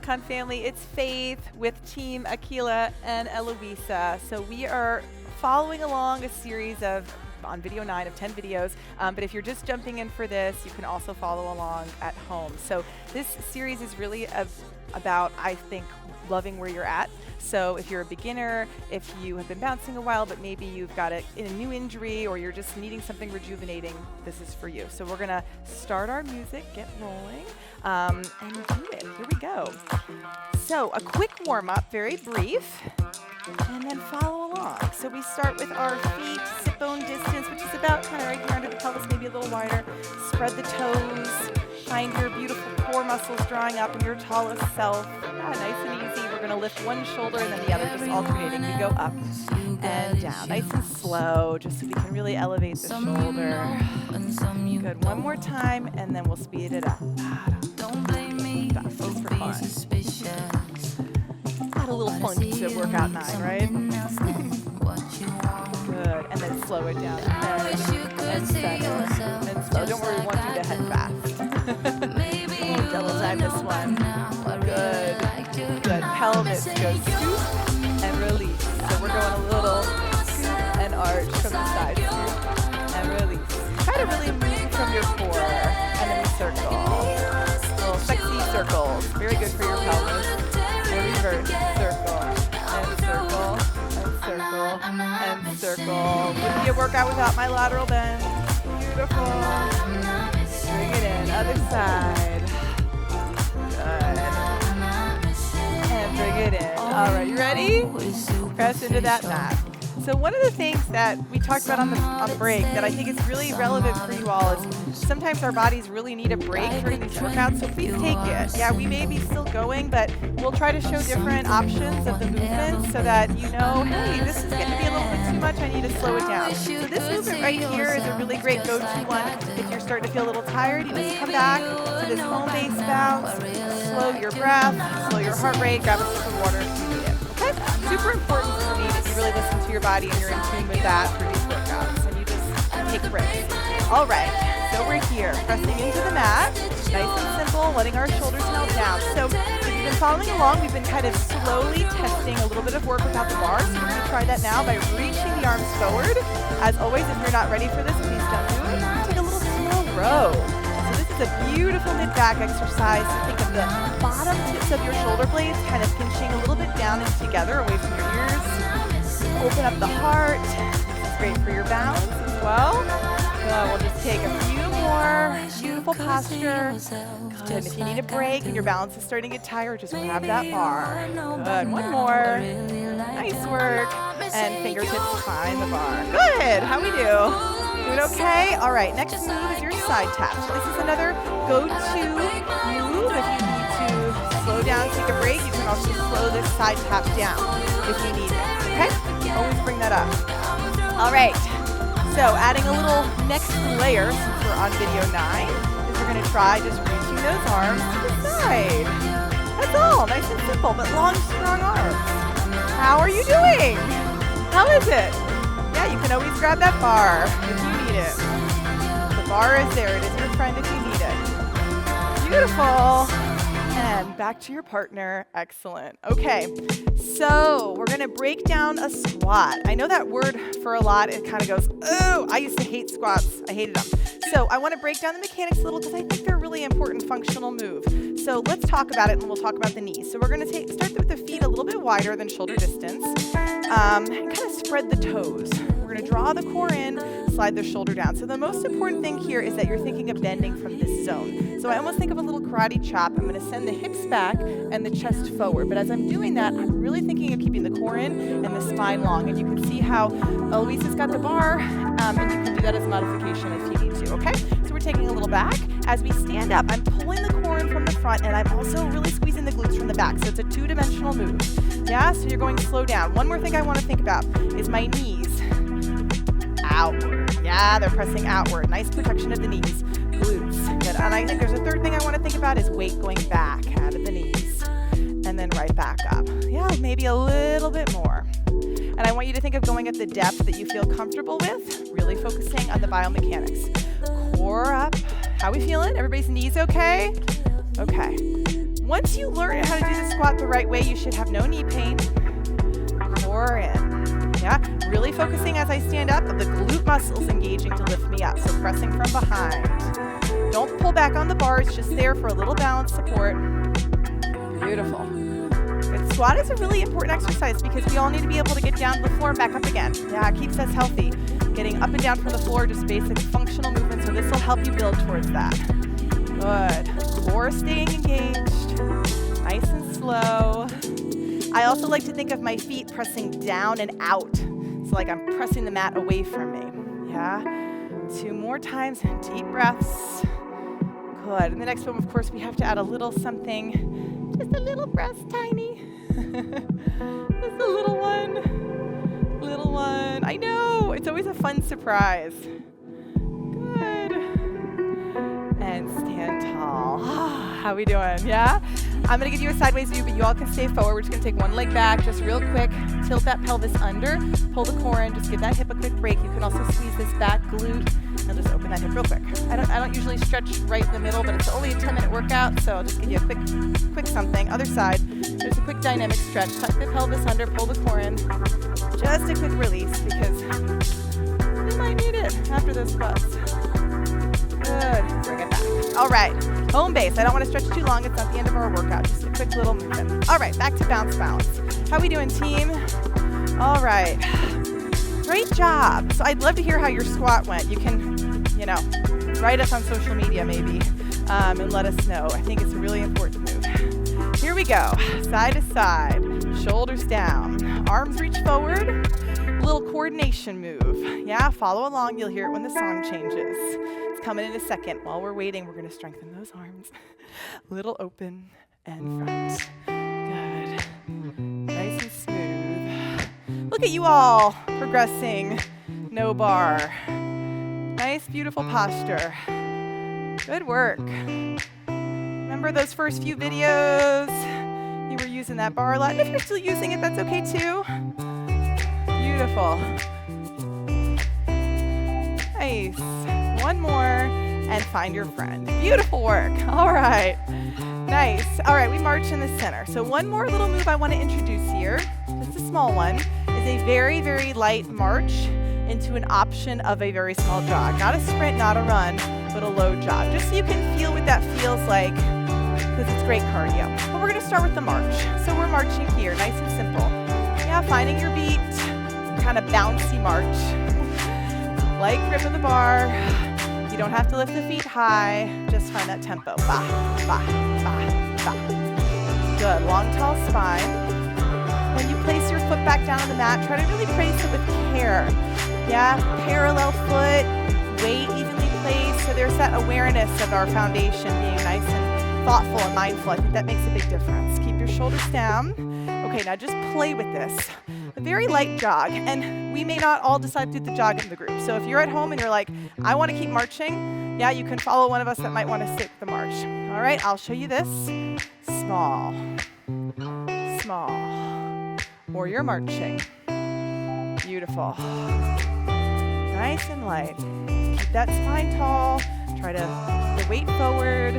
Bellicon family. It's Fayth with Team Akila and Eloisa. So we are following along a series on video 9 of 10 videos, but if you're just jumping in for this, you can also follow along at home. So this series is really about, I think, loving where you're at. So if you're a beginner, if you have been bouncing a while, but maybe you've got a new injury or you're just needing something rejuvenating, this is for you. So we're gonna start our music, get rolling, and do it. Here we go. So a quick warm up, very brief, and then follow along. So we start with our feet, sit bone distance, which is about kind of right here under the pelvis, maybe a little wider. Spread the toes, find your beautiful core muscles drawing up in your tallest self. Nice and easy. We're gonna lift one shoulder and then the other, just alternating. We go up and down, nice and slow, just so we can really elevate the shoulder. Good, one more time, and then we'll speed it up. Just for fun. Add a little fun to workout 9, right? Good, and then slow it down. And settle, and slow. Don't worry, we want you to head fast. Double time this one. Good, good. Pelvis goes scoop and release. So we're going a little scoop and arch from the side, scoop and release. Try to really move from your core, and then we circle. Little sexy circles. Very good for your pelvis. And reverse, circle, and circle, and circle, and circle. Wouldn't be a workout without my lateral bend. Beautiful. Bring it in, other side. Good. And bring it in. All right, you ready? Press into that mat. So one of the things that we talked about on the break that I think is really relevant for you all is sometimes our bodies really need a break during these workouts, so please take it. Yeah, we may be still going, but we'll try to show different options of the movements so that you know, hey, this is getting to be a little bit too much, I need to slow it down. So this movement right here is a really great go-to one. If you're starting to feel a little tired, you just come back to this home base bounce, slow your breath, slow your heart rate, grab a sip of water if you need it. Okay? Super important for me that you really listen to your body and you're in tune with that for these workouts, and you just take breaks. All right, so we're here, pressing into the mat, nice and simple, letting our shoulders melt down. So if you've been following along, we've been kind of slowly testing a little bit of work without the bar, so we're going to try that now by reaching the arms forward. As always, if you're not ready for this, please don't do it. Take a little slow row. So this is a beautiful mid-back exercise. So think of the bottom tips of your shoulder blades kind of pinching a little bit down and together away from your ears. Open up the heart. This is great for your balance as well. We'll just take a few more. Beautiful posture. Good. If you need a break and your balance is starting to get tired, just grab that bar. Good. One more. Nice work. And fingertips find the bar. Good. How we do? Doing okay? All right. Next move is your side tap. So this is another go-to move. If you need to slow down, take a break, you can also slow this side tap down if you need it. Okay? Always bring that up. All right. So adding a little next layer, since we're on video 9, is we're going to try just reaching those arms to the side. That's all. Nice and simple, but long, strong arms. How are you doing? How is it? Yeah, you can always grab that bar if you need it. The bar is there. It is your friend if you need it. Beautiful. And back to your partner. Excellent. Okay, so we're going to break down a squat. I know that word for a lot, it kind of goes, oh, I used to hate squats. I hated them. So I want to break down the mechanics a little because I think they're a really important functional move. So let's talk about it and we'll talk about the knees. So we're going to start with the feet a little bit wider than shoulder distance and kind of spread the toes. We're going to draw the core in, slide the shoulder down. So the most important thing here is that you're thinking of bending from this zone. So I almost think of a little karate chop. I'm going to send the hips back and the chest forward. But as I'm doing that, I'm really thinking of keeping the core in and the spine long. And you can see how Eloisa's got the bar, and you can do that as a modification if you need to, okay? So we're taking a little back. As we stand up, I'm pulling the core in from the front, and I'm also really squeezing the glutes from the back. So it's a two-dimensional move. Yeah, so you're going slow down. One more thing I want to think about is my knees. Outward. Yeah, they're pressing outward. Nice protection of the knees. Glutes. Good. And I think there's a third thing I want to think about is weight going back out of the knees. And then right back up. Yeah, maybe a little bit more. And I want you to think of going at the depth that you feel comfortable with, really focusing on the biomechanics. Core up. How we feeling? Everybody's knees okay? Okay. Once you learn how to do the squat the right way, you should have no knee pain. Core in. Yeah, really focusing as I stand up of the glute muscles engaging to lift me up. So pressing from behind. Don't pull back on the bars, just there for a little balance support. Beautiful. Good. Squat is a really important exercise because we all need to be able to get down to the floor and back up again. Yeah, it keeps us healthy. Getting up and down from the floor, just basic functional movement, so this will help you build towards that. Good. Core staying engaged. Nice and slow. I also like to think of my feet pressing down and out. So like I'm pressing the mat away from me. Yeah. 2 more times. Deep breaths. Good. And the next one, of course, we have to add a little something. Just a little breast, tiny. Just a little one. Little one. I know. It's always a fun surprise. Good. And stand tall. How we doing? Yeah? I'm going to give you a sideways view, but you all can stay forward. We're just going to take one leg back, just real quick. Tilt that pelvis under. Pull the core in. Just give that hip a quick break. You can also squeeze this back glute. And just open that hip real quick. I don't usually stretch right in the middle, but it's only a 10-minute workout, so I'll just give you a quick something. Other side. There's a quick dynamic stretch. Tuck the pelvis under. Pull the core in. Just a quick release because you might need it after those squats. Good. Bring it back. All right. Home base. I don't want to stretch too long. It's not the end of our workout. Just a quick little movement. All right. Back to bounce. How we doing, team? All right. Great job. So I'd love to hear how your squat went. You can, write us on social media maybe and let us know. I think it's a really important move. Here we go. Side to side. Shoulders down. Arms reach forward. Little coordination move. Yeah, follow along. You'll hear it when the song changes. It's coming in a second. While we're waiting, we're going to strengthen those arms. Little open and front. Good. Nice and smooth. Look at you all progressing. No bar. Nice, beautiful posture. Good work. Remember those first few videos? You were using that bar a lot. And if you're still using it, that's okay too. Beautiful. Nice. One more and find your friend. Beautiful work. All right. Nice. All right, we march in the center. So one more little move I want to introduce here, just a small one, is a very, very light march into an option of a very small jog. Not a sprint, not a run, but a low jog. Just so you can feel what that feels like, because it's great cardio. But we're going to start with the march. So we're marching here, nice and simple. Yeah, finding your beat, kind of bouncy march. Light grip of the bar. You don't have to lift the feet high. Just find that tempo. Ba, ba, ba, ba. Good. Long, tall spine. When you place your foot back down on the mat, try to really place it with care. Yeah, parallel foot, weight evenly placed. So there's that awareness of our foundation being nice and thoughtful and mindful. I think that makes a big difference. Keep your shoulders down. Okay, now just play with this. A very light jog, and we may not all decide to do the jog in the group. So if you're at home and you're like, I want to keep marching, yeah, you can follow one of us that might want to stick the march. All right, I'll show you this. Small, small, or you're marching. Beautiful. Nice and light. Keep that spine tall. Try to put the weight forward.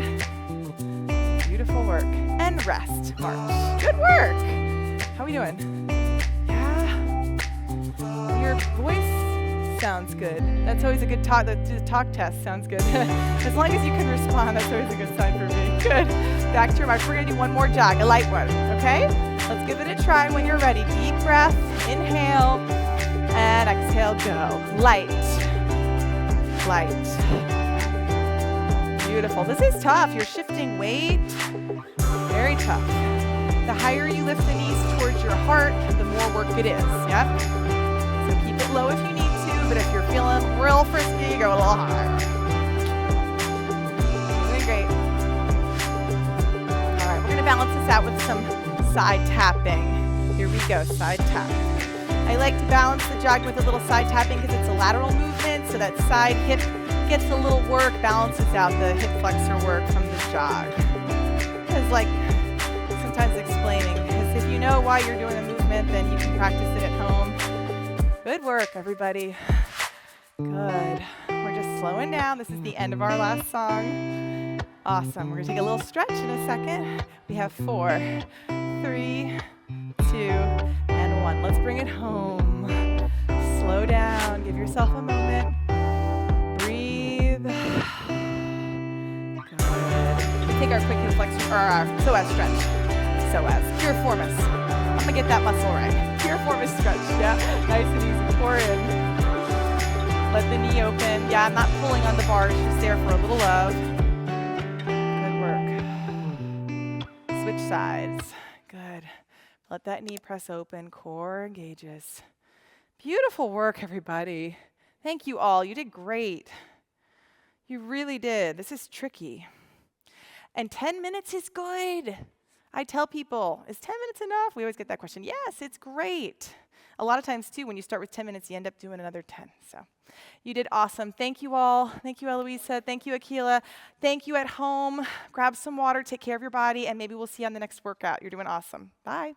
Beautiful work. And rest. March. Good work. How are we doing? Yeah. Your voice sounds good. That's always a good talk. The talk test sounds good. As long as you can respond, that's always a good sign for me. Good. Back to your march. We're going to do one more jog, a light one. Okay? Let's give it a try when you're ready. Deep breath. Inhale. And exhale, go. Light. Light. Beautiful. This is tough. You're shifting weight. Very tough. The higher you lift the knees towards your heart, the more work it is. Yeah? So keep it low if you need to, but if you're feeling real frisky, go a little higher. Doing great. All right, we're going to balance this out with some side tapping. Here we go, side tap. I like to balance the jog with a little side tapping because it's a lateral movement, so that side hip gets a little work, balances out the hip flexor work from the jog. It's like sometimes explaining, because if you know why you're doing a movement, then you can practice it at home. Good work, everybody. Good. We're just slowing down. This is the end of our last song. Awesome. We're going to take a little stretch in a second. We have 4, 3, 2, and 1. Let's bring it home. Slow down. Give yourself a moment. Breathe. Good. Take our quick hip flexion, or our psoas stretch. Psoas. Piriformis. I'm going to get that muscle right. Piriformis stretch. Yeah. Nice and easy. Core in. Let the knee open. Yeah, I'm not pulling on the bar. It's just there for a little love. Good work. Switch sides. Good. Let that knee press open. Core engages. Beautiful work, everybody. Thank you all. You did great. You really did. This is tricky. And 10 minutes is good. I tell people, is 10 minutes enough? We always get that question. Yes, it's great. A lot of times, too, when you start with 10 minutes, you end up doing another 10. So you did awesome. Thank you all. Thank you, Eloisa. Thank you, Akila. Thank you at home. Grab some water. Take care of your body. And maybe we'll see you on the next workout. You're doing awesome. Bye.